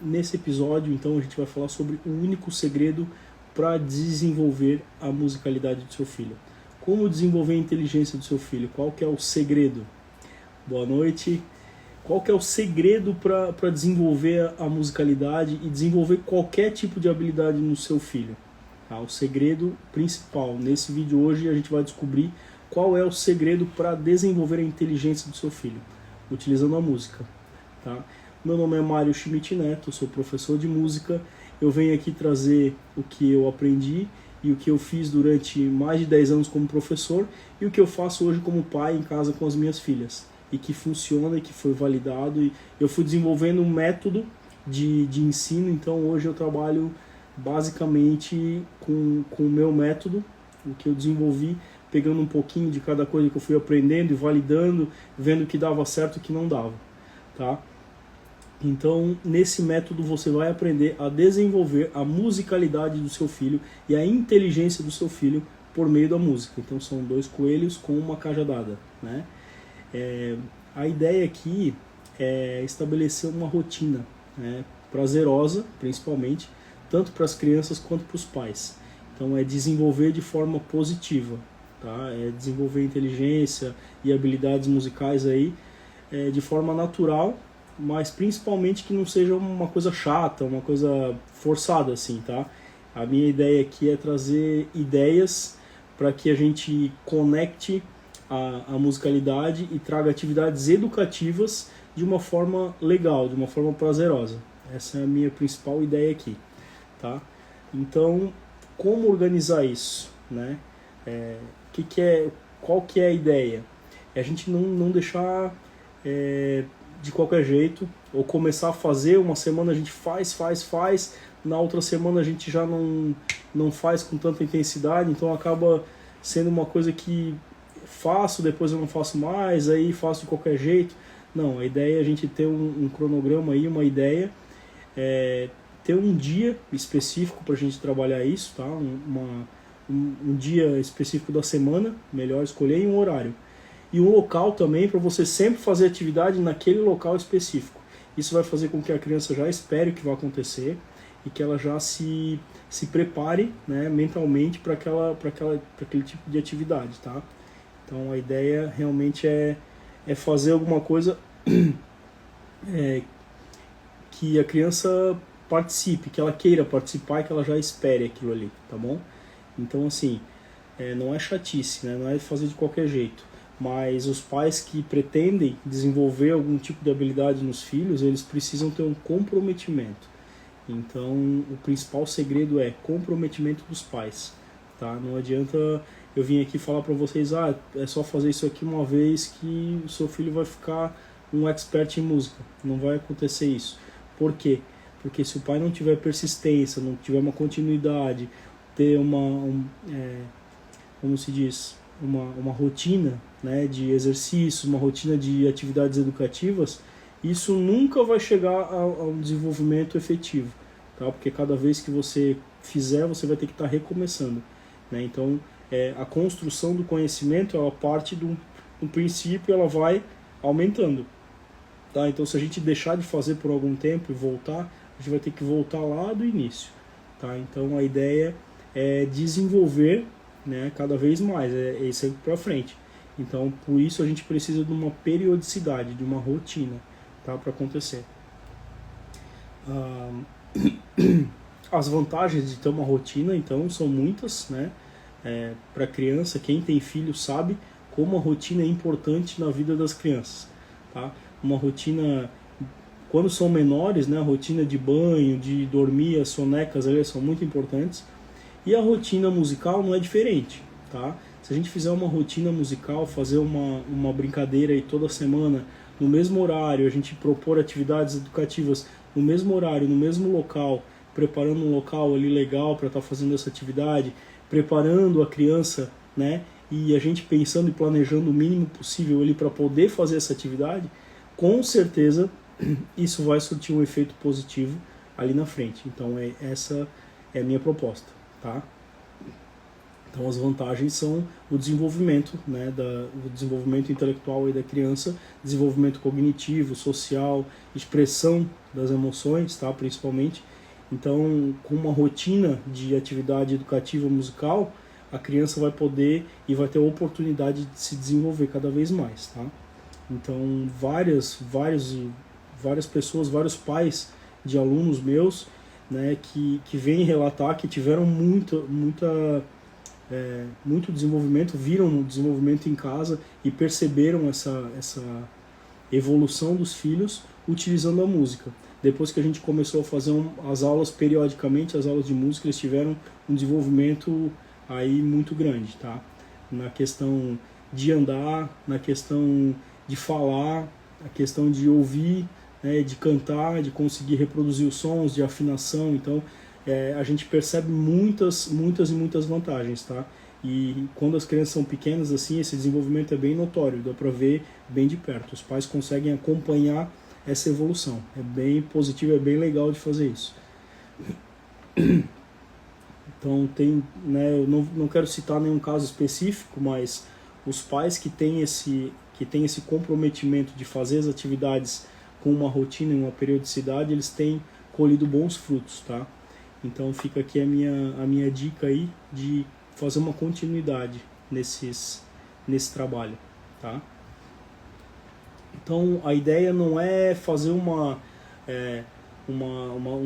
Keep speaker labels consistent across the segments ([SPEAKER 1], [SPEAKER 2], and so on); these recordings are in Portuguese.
[SPEAKER 1] nesse episódio, então, a gente vai falar sobre o único segredo para desenvolver a musicalidade do seu filho. Como desenvolver a inteligência do seu filho? Qual que é o segredo? Boa noite. Qual que é o segredo para desenvolver a musicalidade e desenvolver qualquer tipo de habilidade no seu filho? Tá? O segredo principal. Nesse vídeo hoje a gente vai descobrir qual é o segredo para desenvolver a inteligência do seu filho, utilizando a música. Tá? Meu nome é Mário Schmidt Neto, sou professor de música. Eu venho aqui trazer o que eu aprendi e o que eu fiz durante mais de 10 anos como professor e o que eu faço hoje como pai em casa com as minhas filhas. E que funciona, e que foi validado. E eu fui desenvolvendo um método de ensino, então hoje eu trabalho basicamente com o meu método, o que eu desenvolvi, pegando um pouquinho de cada coisa que eu fui aprendendo e validando, vendo o que dava certo e o que não dava. Tá? Então, nesse método você vai aprender a desenvolver a musicalidade do seu filho e a inteligência do seu filho por meio da música. Então são dois coelhos com uma cajadada, né? A ideia aqui é estabelecer uma rotina, né, prazerosa, principalmente, tanto para as crianças quanto para os pais. Então é desenvolver de forma positiva, tá? É desenvolver inteligência e habilidades musicais aí de forma natural, mas principalmente que não seja uma coisa chata, uma coisa forçada assim, tá? A minha ideia aqui é trazer ideias para que a gente conecte a musicalidade e traga atividades educativas de uma forma legal, de uma forma prazerosa. Essa é a minha principal ideia aqui, tá? Então, como organizar isso, né? Qual que é a ideia? É a gente não deixar de qualquer jeito, ou começar a fazer, uma semana a gente faz, na outra semana a gente já não faz com tanta intensidade, então acaba sendo uma coisa que faço, depois eu não faço mais, aí faço de qualquer jeito. Não, a ideia é a gente ter um cronograma aí, uma ideia, ter um dia específico para a gente trabalhar isso, tá? Um dia específico da semana, melhor escolher, e um horário. E um local também, para você sempre fazer atividade naquele local específico. Isso vai fazer com que a criança já espere o que vai acontecer e que ela já se prepare, né, mentalmente para aquele tipo de atividade, tá? Então a ideia realmente é fazer alguma coisa que a criança participe, que ela queira participar e que ela já espere aquilo ali, tá bom? Então assim, não é chatice, né? Não é fazer de qualquer jeito, mas os pais que pretendem desenvolver algum tipo de habilidade nos filhos, eles precisam ter um comprometimento. Então o principal segredo é comprometimento dos pais, tá? Não adianta eu vim aqui falar para vocês, é só fazer isso aqui uma vez que o seu filho vai ficar um expert em música. Não vai acontecer isso. Por quê? Porque se o pai não tiver persistência, não tiver uma continuidade, ter como se diz, uma rotina, né, de exercício, uma rotina de atividades educativas, isso nunca vai chegar a um desenvolvimento efetivo, tá? Porque cada vez que você fizer, você vai ter que estar recomeçando, né? Então, a construção do conhecimento, ela parte do princípio, ela vai aumentando, tá? Então, se a gente deixar de fazer por algum tempo e voltar, a gente vai ter que voltar lá do início, tá? Então, a ideia é desenvolver, né, cada vez mais, é sempre para frente. Então, por isso a gente precisa de uma periodicidade, de uma rotina, tá, para acontecer. As vantagens de ter uma rotina, então, são muitas, né? Para criança, quem tem filho sabe como a rotina é importante na vida das crianças, tá? Uma rotina, quando são menores, né, a rotina de banho, de dormir, as sonecas, elas são muito importantes. E a rotina musical não é diferente, tá? Se a gente fizer uma rotina musical, fazer uma brincadeira aí toda semana, no mesmo horário, a gente propor atividades educativas no mesmo horário, no mesmo local, preparando um local ali legal para estar fazendo essa atividade, preparando a criança, né? E a gente pensando e planejando o mínimo possível ali para poder fazer essa atividade, com certeza isso vai surtir um efeito positivo ali na frente. Então essa é a minha proposta, tá? Então as vantagens são o desenvolvimento, né, o desenvolvimento intelectual aí da criança, desenvolvimento cognitivo, social, expressão das emoções, tá? Principalmente. Então, com uma rotina de atividade educativa musical, a criança vai poder e vai ter a oportunidade de se desenvolver cada vez mais, tá? Então, várias pessoas, vários pais de alunos meus, né, que vêm relatar que tiveram muito desenvolvimento, viram o desenvolvimento em casa e perceberam essa evolução dos filhos utilizando a música. Depois que a gente começou a fazer as aulas periodicamente, as aulas de música, eles tiveram um desenvolvimento aí muito grande, tá? Na questão de andar, na questão de falar, a questão de ouvir, né, de cantar, de conseguir reproduzir os sons, de afinação. Então, a gente percebe muitas vantagens, tá? E quando as crianças são pequenas, assim, esse desenvolvimento é bem notório, dá para ver bem de perto. Os pais conseguem acompanhar essa evolução. É bem positivo, é bem legal de fazer isso. Então, né, eu não quero citar nenhum caso específico, mas os pais que têm esse comprometimento de fazer as atividades com uma rotina e uma periodicidade, eles têm colhido bons frutos, tá? Então fica aqui a minha dica aí de fazer uma continuidade nesse trabalho, tá? Então a ideia não é fazer um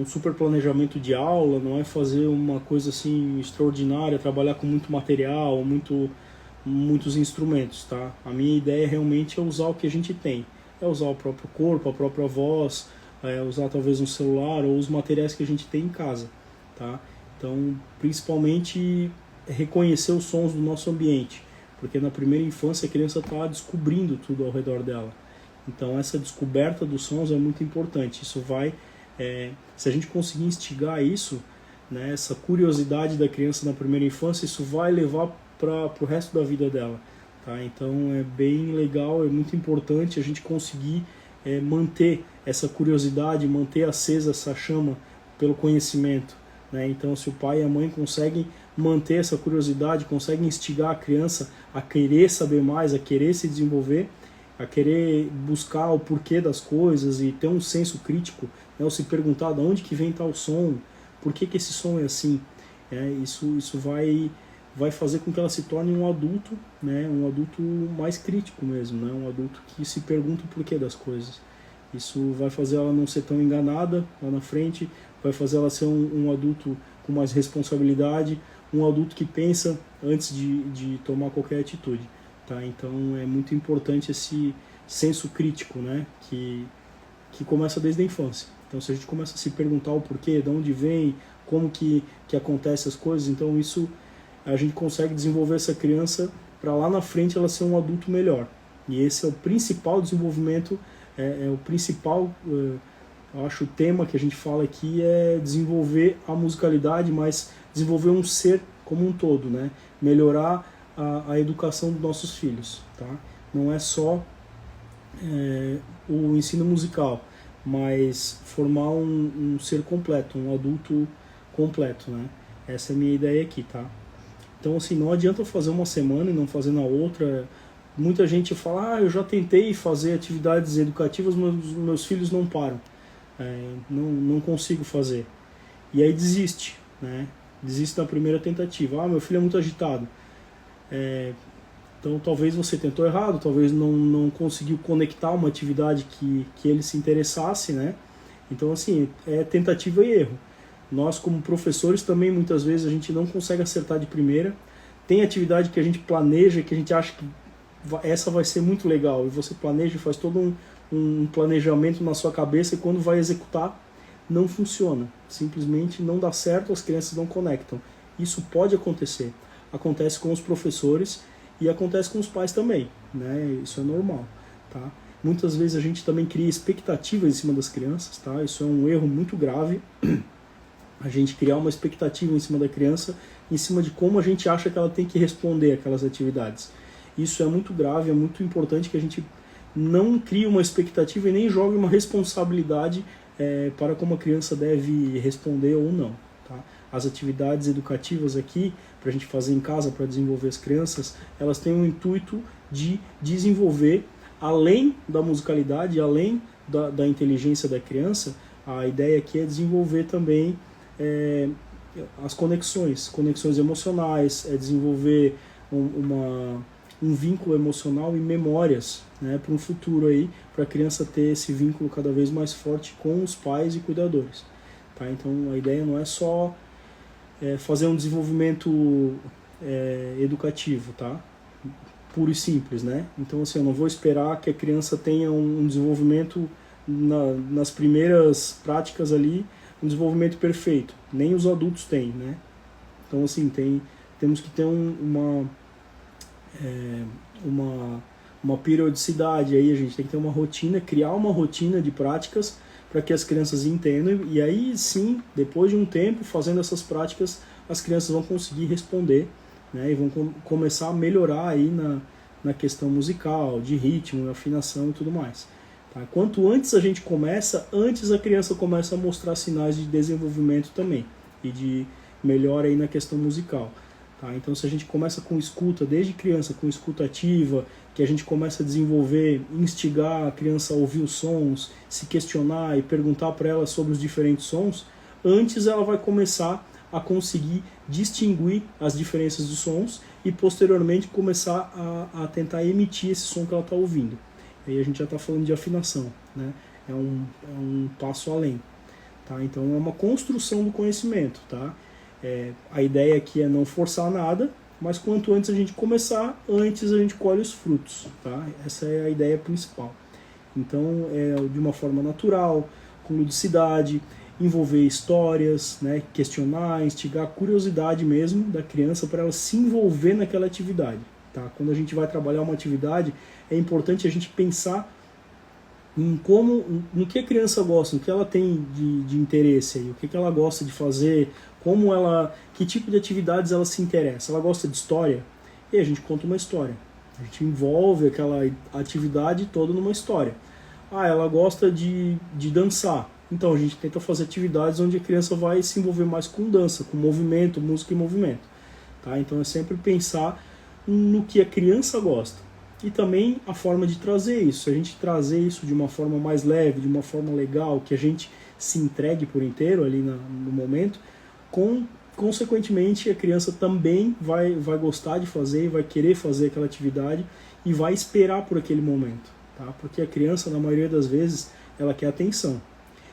[SPEAKER 1] super planejamento de aula, não é fazer uma coisa assim extraordinária, trabalhar com muito material, muitos instrumentos, tá? A minha ideia realmente é usar o que a gente tem, é usar o próprio corpo, a própria voz, usar talvez um celular ou os materiais que a gente tem em casa, tá? Então, principalmente reconhecer os sons do nosso ambiente, porque na primeira infância a criança está descobrindo tudo ao redor dela. Então, essa descoberta dos sons é muito importante. Isso vai, se a gente conseguir instigar isso, né, essa curiosidade da criança na primeira infância, isso vai levar para o resto da vida dela, tá? Então é bem legal, é muito importante a gente conseguir manter essa curiosidade, manter acesa essa chama pelo conhecimento, né? Então se o pai e a mãe conseguem manter essa curiosidade, conseguem instigar a criança a querer saber mais, a querer se desenvolver, a querer buscar o porquê das coisas e ter um senso crítico, né? Ou se perguntar de onde que vem tal som, por que esse som é assim, isso vai fazer com que ela se torne um adulto, né, um adulto mais crítico mesmo, né, um adulto que se pergunta o porquê das coisas. Isso vai fazer ela não ser tão enganada lá na frente, vai fazer ela ser um adulto com mais responsabilidade, um adulto que pensa antes de tomar qualquer atitude, tá? Então é muito importante esse senso crítico, né, que começa desde a infância. Então se a gente começa a se perguntar o porquê, de onde vem, como que acontecem as coisas, então isso a gente consegue desenvolver essa criança para lá na frente ela ser um adulto melhor. E esse é o principal desenvolvimento, o principal, eu acho, o tema que a gente fala aqui é desenvolver a musicalidade, mas desenvolver um ser como um todo, né? Melhorar a educação dos nossos filhos, tá? Não é só o ensino musical, mas formar um ser completo, um adulto completo, né? Essa é a minha ideia aqui, tá? Então, assim, não adianta fazer uma semana e não fazer na outra. Muita gente fala, eu já tentei fazer atividades educativas, mas meus filhos não param. Não consigo fazer. E aí desiste, né? Desiste da primeira tentativa. Meu filho é muito agitado. Então, talvez você tentou errado, talvez não conseguiu conectar uma atividade que ele se interessasse, né? Então, assim, é tentativa e erro. Nós, como professores, também muitas vezes a gente não consegue acertar de primeira. Tem atividade que a gente planeja, que a gente acha que essa vai ser muito legal, e você planeja e faz todo um planejamento na sua cabeça, e quando vai executar, não funciona. Simplesmente não dá certo, as crianças não conectam. Isso pode acontecer. Acontece com os professores e acontece com os pais também, né? Isso é normal, tá? Muitas vezes a gente também cria expectativas em cima das crianças, tá? Isso é um erro muito grave. A gente criar uma expectativa em cima da criança, em cima de como a gente acha que ela tem que responder aquelas atividades. Isso é muito grave, é muito importante que a gente não crie uma expectativa e nem jogue uma responsabilidade para como a criança deve responder ou não, tá? As atividades educativas aqui, para a gente fazer em casa, para desenvolver as crianças, elas têm o intuito de desenvolver, além da musicalidade, além da inteligência da criança, A ideia aqui é desenvolver também as conexões emocionais, é desenvolver um vínculo emocional e memórias, né, para um futuro aí, para a criança ter esse vínculo cada vez mais forte com os pais e cuidadores. Tá? Então a ideia não é só fazer um desenvolvimento educativo, tá? Puro e simples, né? Então assim, eu não vou esperar que a criança tenha um desenvolvimento nas primeiras práticas ali, um desenvolvimento perfeito. Nem os adultos têm, né? Então assim, temos que ter uma periodicidade aí, a gente tem que ter uma rotina, criar uma rotina de práticas para que as crianças entendam, e aí sim, depois de um tempo fazendo essas práticas, as crianças vão conseguir responder, né, e vão começar a melhorar aí na questão musical, de ritmo, afinação e tudo mais. Tá? Quanto antes a gente começa, antes a criança começa a mostrar sinais de desenvolvimento também, e de melhora aí na questão musical. Tá? Então se a gente começa com escuta, desde criança, com escuta ativa, que a gente começa a desenvolver, instigar a criança a ouvir os sons, se questionar e perguntar para ela sobre os diferentes sons, antes ela vai começar a conseguir distinguir as diferenças dos sons e posteriormente começar a tentar emitir esse som que ela está ouvindo. Aí a gente já está falando de afinação, né? É um passo além. Tá? Então é uma construção do conhecimento. Tá? A ideia aqui é não forçar nada, mas quanto antes a gente começar, antes a gente colhe os frutos. Tá? Essa é a ideia principal. Então, de uma forma natural, com ludicidade, envolver histórias, né? Questionar, instigar a curiosidade mesmo da criança para ela se envolver naquela atividade. Tá? Quando a gente vai trabalhar uma atividade, é importante a gente pensar no que a criança gosta, no que ela tem de interesse, aí, o que ela gosta de fazer, que tipo de atividades ela se interessa. Ela gosta de história? E a gente conta uma história. A gente envolve aquela atividade toda numa história. Ela gosta de dançar. Então a gente tenta fazer atividades onde a criança vai se envolver mais com dança, com movimento, música e movimento. Tá? Então é sempre pensar no que a criança gosta. E também a forma de trazer isso. Se a gente trazer isso de uma forma mais leve, de uma forma legal, que a gente se entregue por inteiro ali no momento, consequentemente a criança também vai gostar de fazer, vai querer fazer aquela atividade e vai esperar por aquele momento. Tá? Porque a criança, na maioria das vezes, ela quer atenção.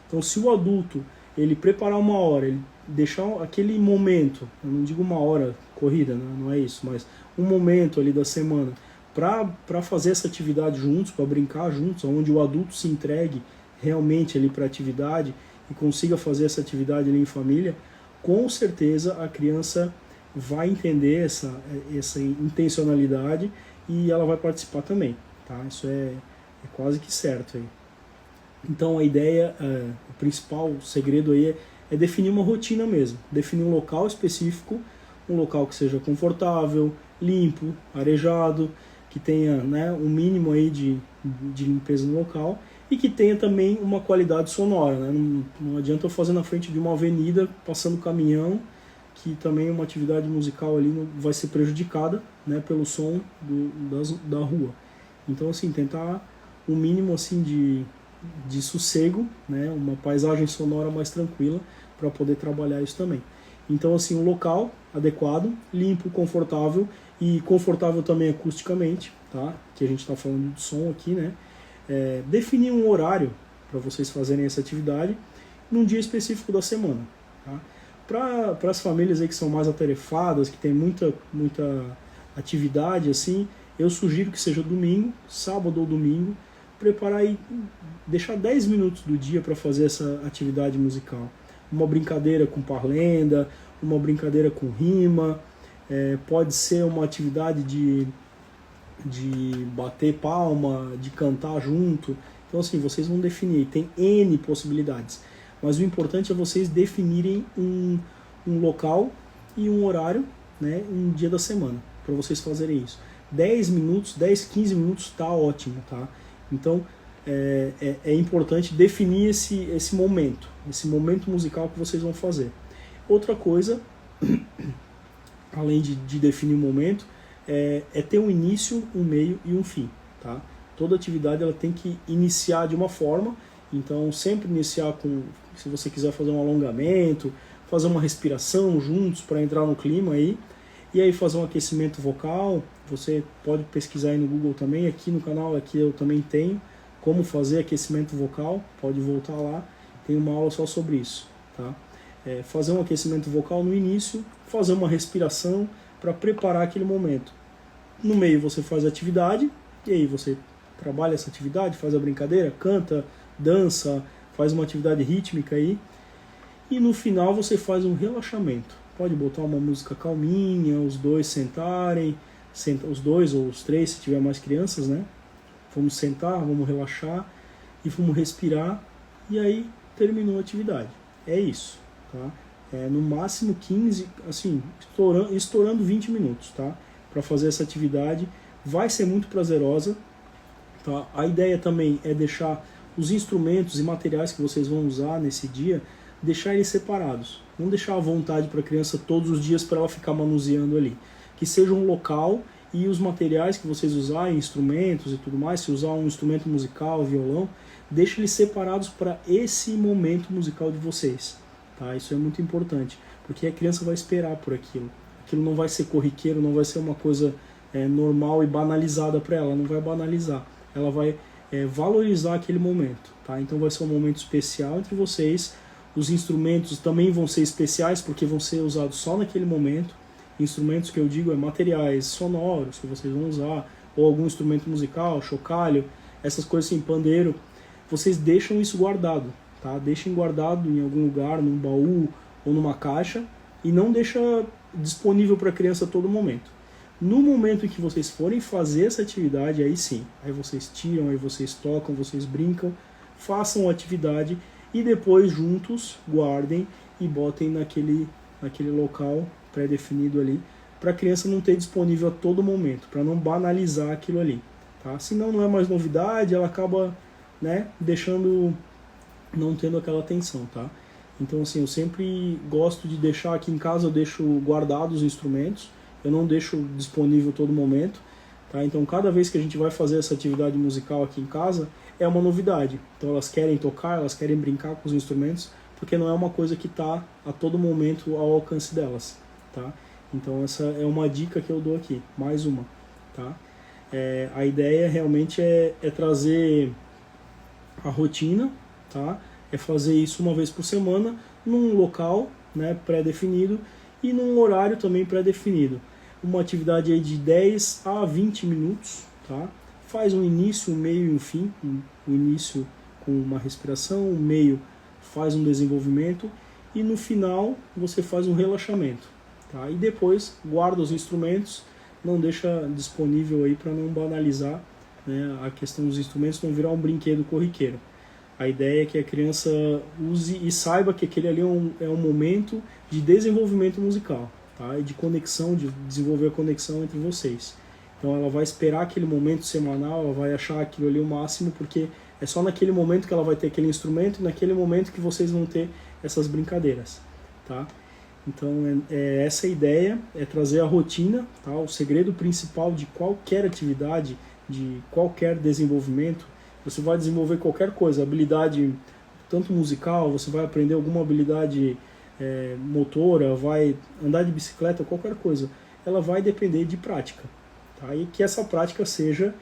[SPEAKER 1] Então se o adulto ele preparar uma hora, ele deixar aquele momento, eu não digo uma hora corrida, né? Não é isso, mas um momento ali da semana, para fazer essa atividade juntos, para brincar juntos, onde o adulto se entregue realmente ali para a atividade e consiga fazer essa atividade ali em família, com certeza a criança vai entender essa intencionalidade e ela vai participar também. Tá? Isso é quase que certo aí. Então a ideia, o principal segredo aí é definir uma rotina mesmo, definir um local específico, um local que seja confortável, limpo, arejado, que tenha, né, um mínimo aí de limpeza no local e que tenha também uma qualidade sonora. Né? Não adianta eu fazer na frente de uma avenida, passando caminhão, que também uma atividade musical ali vai ser prejudicada, né, pelo som da rua. Então assim, tentar um mínimo assim de sossego, né, uma paisagem sonora mais tranquila para poder trabalhar isso também. Então assim, um local adequado, limpo, confortável e confortável também acusticamente, tá? Que a gente está falando de som aqui, né? Definir um horário para vocês fazerem essa atividade num dia específico da semana, tá? Para as famílias aí que são mais atarefadas, que tem muita atividade assim, eu sugiro que seja domingo, sábado ou domingo, preparar e deixar 10 minutos do dia para fazer essa atividade musical. Uma brincadeira com parlenda, uma brincadeira com rima, pode ser uma atividade de bater palma, de cantar junto. Então assim, vocês vão definir, tem N possibilidades. Mas o importante é vocês definirem um local e um horário, né, um dia da semana, para vocês fazerem isso. 10 minutos, 10, 15 minutos está ótimo, tá? Então é importante definir esse momento musical que vocês vão fazer. Outra coisa, além de definir o momento, é ter um início, um meio e um fim. Tá? Toda atividade ela tem que iniciar de uma forma, então sempre iniciar se você quiser fazer um alongamento, fazer uma respiração juntos para entrar no clima aí, e aí fazer um aquecimento vocal. Você pode pesquisar aí no Google também, aqui no canal aqui eu também tenho como fazer aquecimento vocal, pode voltar lá, tem uma aula só sobre isso, tá? Fazer um aquecimento vocal no início, fazer uma respiração para preparar aquele momento. No meio você faz a atividade, e aí você trabalha essa atividade, faz a brincadeira, canta, dança, faz uma atividade rítmica aí, e no final você faz um relaxamento. Pode botar uma música calminha, os dois sentarem, os dois ou os três, se tiver mais crianças, né? Vamos sentar, vamos relaxar e vamos respirar, e aí terminou a atividade. É isso, tá? No máximo 15, assim, estourando 20 minutos, tá? Para fazer essa atividade. Vai ser muito prazerosa, tá? A ideia também é deixar os instrumentos e materiais que vocês vão usar nesse dia, deixar eles separados. Não deixar à vontade para a criança todos os dias para ela ficar manuseando ali. Que seja um local e os materiais que vocês usarem, instrumentos e tudo mais, se usar um instrumento musical, violão, deixe eles separados para esse momento musical de vocês. Tá? Isso é muito importante, porque a criança vai esperar por aquilo. Aquilo não vai ser corriqueiro, não vai ser uma coisa normal e banalizada para ela, não vai banalizar. Ela vai valorizar aquele momento. Tá? Então vai ser um momento especial entre vocês. Os instrumentos também vão ser especiais, porque vão ser usados só naquele momento. Instrumentos que eu digo materiais sonoros que vocês vão usar, ou algum instrumento musical, chocalho, essas coisas assim, pandeiro. Vocês deixam isso guardado, tá? Deixem guardado em algum lugar, num baú ou numa caixa, e não deixa disponível para a criança a todo momento. No momento em que vocês forem fazer essa atividade, aí sim, aí vocês tiram, aí vocês tocam, vocês brincam, façam a atividade e depois juntos guardem e botem naquele local pré-definido ali, para a criança não ter disponível a todo momento, para não banalizar aquilo ali, tá? Senão não é mais novidade, ela acaba, né, não tendo aquela atenção, tá? Então assim, eu sempre gosto de deixar aqui em casa, eu deixo guardados os instrumentos, eu não deixo disponível a todo momento, tá? Então cada vez que a gente vai fazer essa atividade musical aqui em casa, é uma novidade. Então elas querem tocar, elas querem brincar com os instrumentos, porque não é uma coisa que está a todo momento ao alcance delas, tá? Então essa é uma dica que eu dou aqui, mais uma, tá? A ideia realmente é trazer a rotina, tá? É fazer isso uma vez por semana, num local, né, pré-definido e num horário também pré-definido. Uma atividade aí de 10 a 20 minutos, tá? Faz um início, um meio e um fim. O início com uma respiração, o meio faz um desenvolvimento e no final você faz um relaxamento, tá? E depois guarda os instrumentos, não deixa disponível aí para não banalizar, né, a questão dos instrumentos, não virar um brinquedo corriqueiro. A ideia é que a criança use e saiba que aquele ali é um momento de desenvolvimento musical, tá? E de conexão, de desenvolver a conexão entre vocês. Então ela vai esperar aquele momento semanal, ela vai achar aquilo ali o máximo, porque é só naquele momento que ela vai ter aquele instrumento, e naquele momento que vocês vão ter essas brincadeiras, tá? Então essa ideia, é trazer a rotina, tá? O segredo principal de qualquer atividade, de qualquer desenvolvimento. Você vai desenvolver qualquer coisa, habilidade tanto musical, você vai aprender alguma habilidade motora, vai andar de bicicleta, qualquer coisa. Ela vai depender de prática, tá? E que essa prática seja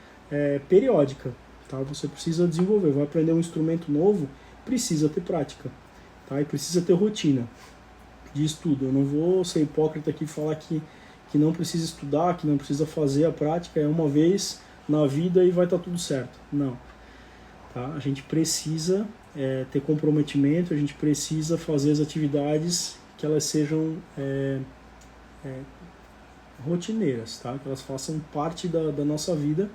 [SPEAKER 1] periódica, tá? Você precisa desenvolver, vai aprender um instrumento novo, precisa ter prática, tá? E precisa ter rotina de estudo. Eu não vou ser hipócrita aqui e falar que não precisa estudar, que não precisa fazer a prática, é uma vez na vida e vai estar tudo certo. Não. Tá? A gente precisa ter comprometimento, a gente precisa fazer as atividades que elas sejam rotineiras, tá? Que elas façam parte da nossa vida.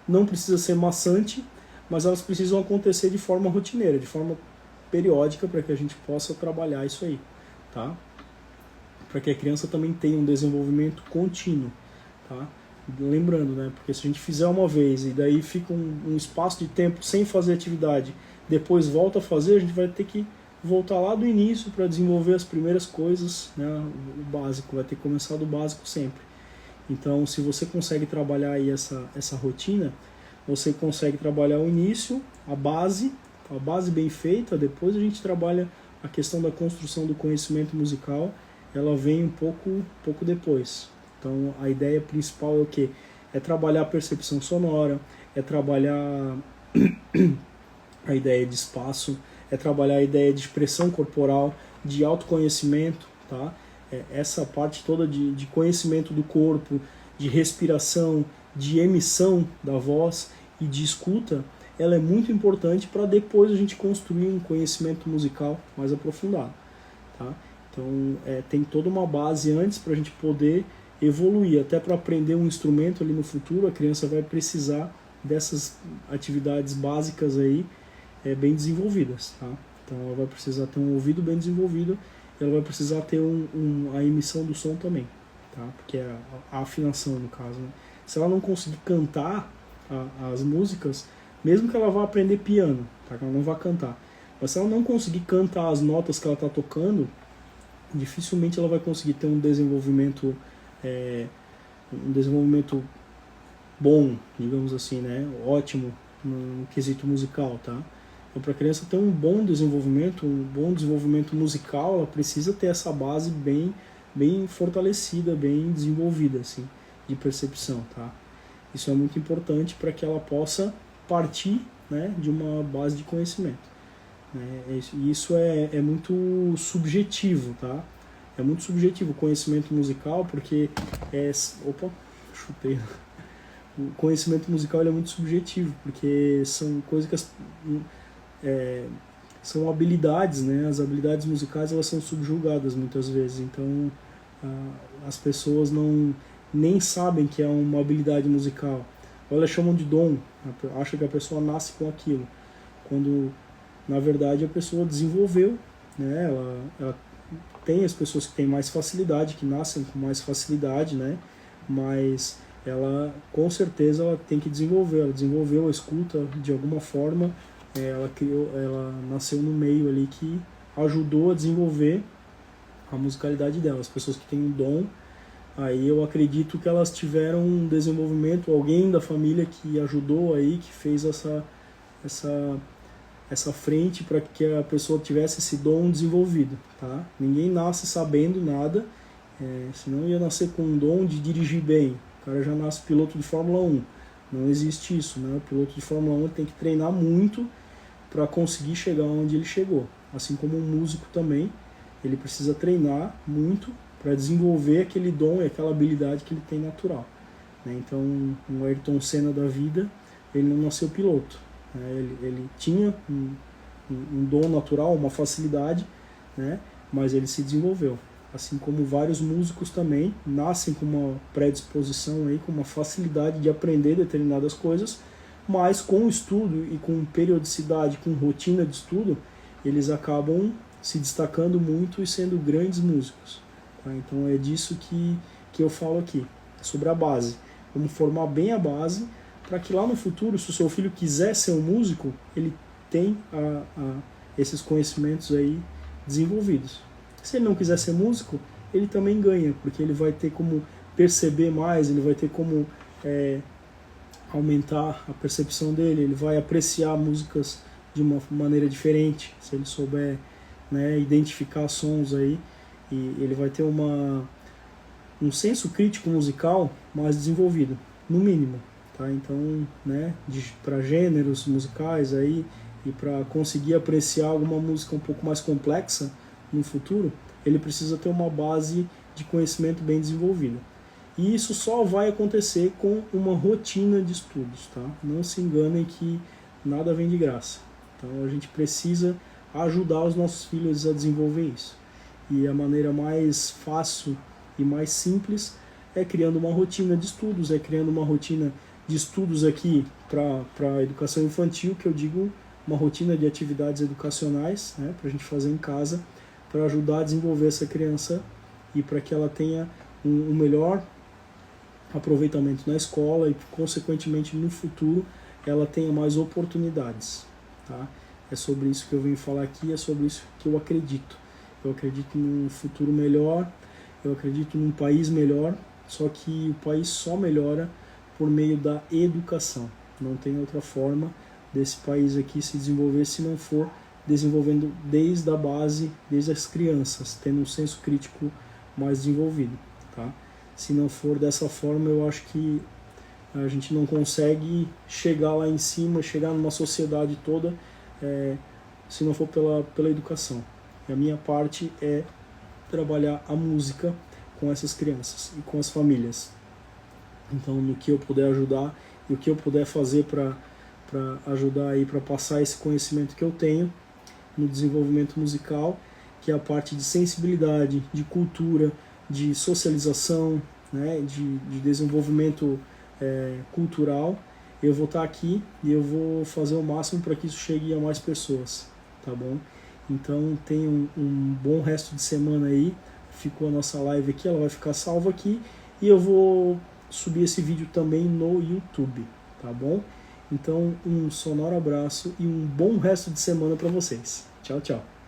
[SPEAKER 1] Não precisa ser maçante, mas elas precisam acontecer de forma rotineira, de forma periódica, para que a gente possa trabalhar isso aí, tá? Para que a criança também tenha um desenvolvimento contínuo, tá? Lembrando, né? Porque se a gente fizer uma vez e daí fica um espaço de tempo sem fazer atividade, depois volta a fazer, a gente vai ter que voltar lá do início para desenvolver as primeiras coisas, né? O básico, vai ter que começar do básico sempre. Então, se você consegue trabalhar aí essa rotina, você consegue trabalhar o início, a base bem feita, depois a gente trabalha a questão da construção do conhecimento musical, ela vem um pouco depois. Então a ideia principal é o quê? É trabalhar a percepção sonora, é trabalhar a ideia de espaço, é trabalhar a ideia de expressão corporal, de autoconhecimento, tá? Essa parte toda de conhecimento do corpo, de respiração, de emissão da voz e de escuta, ela é muito importante para depois a gente construir um conhecimento musical mais aprofundado, tá? Então tem toda uma base antes para a gente poder evoluir, até para aprender um instrumento ali no futuro, a criança vai precisar dessas atividades básicas aí bem desenvolvidas, tá? Então ela vai precisar ter um ouvido bem desenvolvido, ela vai precisar ter a emissão do som também, tá? Porque é a afinação no caso, né? Se ela não conseguir cantar as músicas, mesmo que ela vá aprender piano, tá? Que ela não vai cantar, mas se ela não conseguir cantar as notas que ela está tocando, dificilmente ela vai conseguir ter um desenvolvimento bom, digamos assim, né? Ótimo no quesito musical, tá? Então, para a criança ter um bom desenvolvimento musical, ela precisa ter essa base bem fortalecida, bem desenvolvida, assim, de percepção, tá? Isso é muito importante para que ela possa partir, né, de uma base de conhecimento, né? E isso é muito subjetivo, tá? É muito subjetivo o conhecimento musical, porque chutei. O conhecimento musical é muito subjetivo, porque são coisas que são habilidades, né? As habilidades musicais, elas são subjugadas muitas vezes, então as pessoas nem sabem que é uma habilidade musical, ou elas chamam de dom, acham que a pessoa nasce com aquilo, quando na verdade a pessoa desenvolveu, né? Ela tem as pessoas que têm mais facilidade, que nascem com mais facilidade, né? Mas ela, com certeza, ela tem que desenvolver. Ela desenvolveu a escuta de alguma forma, ela nasceu no meio ali que ajudou a desenvolver a musicalidade dela. As pessoas que têm um dom, aí eu acredito que elas tiveram um desenvolvimento, alguém da família que ajudou aí, que fez essa frente para que a pessoa tivesse esse dom desenvolvido, tá? Ninguém nasce sabendo nada, senão ia nascer com um dom de dirigir bem. O cara já nasce piloto de Fórmula 1. Não existe isso, né? O piloto de Fórmula 1 tem que treinar muito para conseguir chegar onde ele chegou. Assim como um músico também, ele precisa treinar muito para desenvolver aquele dom e aquela habilidade que ele tem natural, né? Então, um Ayrton Senna da vida, ele não nasceu piloto. Ele tinha um dom natural, uma facilidade, né? Mas ele se desenvolveu. Assim como vários músicos também nascem com uma predisposição, aí, com uma facilidade de aprender determinadas coisas, mas com estudo e com periodicidade, com rotina de estudo, eles acabam se destacando muito e sendo grandes músicos, tá? Então é disso que eu falo aqui, sobre a base. Vamos formar bem a base, para que lá no futuro, se o seu filho quiser ser um músico, ele tem esses conhecimentos aí desenvolvidos. Se ele não quiser ser músico, ele também ganha, porque ele vai ter como perceber mais, ele vai ter como aumentar a percepção dele, ele vai apreciar músicas de uma maneira diferente, se ele souber, né, identificar sons aí, e ele vai ter um senso crítico musical mais desenvolvido, no mínimo. Tá? Então, né, para gêneros musicais aí, e para conseguir apreciar alguma música um pouco mais complexa no futuro, ele precisa ter uma base de conhecimento bem desenvolvida. E isso só vai acontecer com uma rotina de estudos, tá? Não se enganem que nada vem de graça. Então a gente precisa ajudar os nossos filhos a desenvolver isso. E a maneira mais fácil e mais simples é criando uma rotina de estudos, criando uma rotina de estudos aqui para a educação infantil, que eu digo uma rotina de atividades educacionais, né, para a gente fazer em casa, para ajudar a desenvolver essa criança e para que ela tenha um melhor aproveitamento na escola e, consequentemente, no futuro, ela tenha mais oportunidades. Tá? É sobre isso que eu venho falar aqui, é sobre isso que eu acredito. Eu acredito num futuro melhor, eu acredito num país melhor, só que o país só melhora por meio da educação. Não tem outra forma desse país aqui se desenvolver se não for desenvolvendo desde a base, desde as crianças, tendo um senso crítico mais desenvolvido, tá? Se não for dessa forma, eu acho que a gente não consegue chegar lá em cima, chegar numa sociedade toda, se não for pela educação. E a minha parte é trabalhar a música com essas crianças e com as famílias. Então, no que eu puder ajudar e o que eu puder fazer para ajudar aí, para passar esse conhecimento que eu tenho no desenvolvimento musical, que é a parte de sensibilidade, de cultura, de socialização, né, de desenvolvimento cultural, eu vou estar aqui e eu vou fazer o máximo para que isso chegue a mais pessoas, tá bom? Então tenham um bom resto de semana aí. Ficou a nossa live aqui, ela vai ficar salva aqui e eu vou subir esse vídeo também no YouTube, tá bom? Então um sonoro abraço e um bom resto de semana para vocês. Tchau, tchau.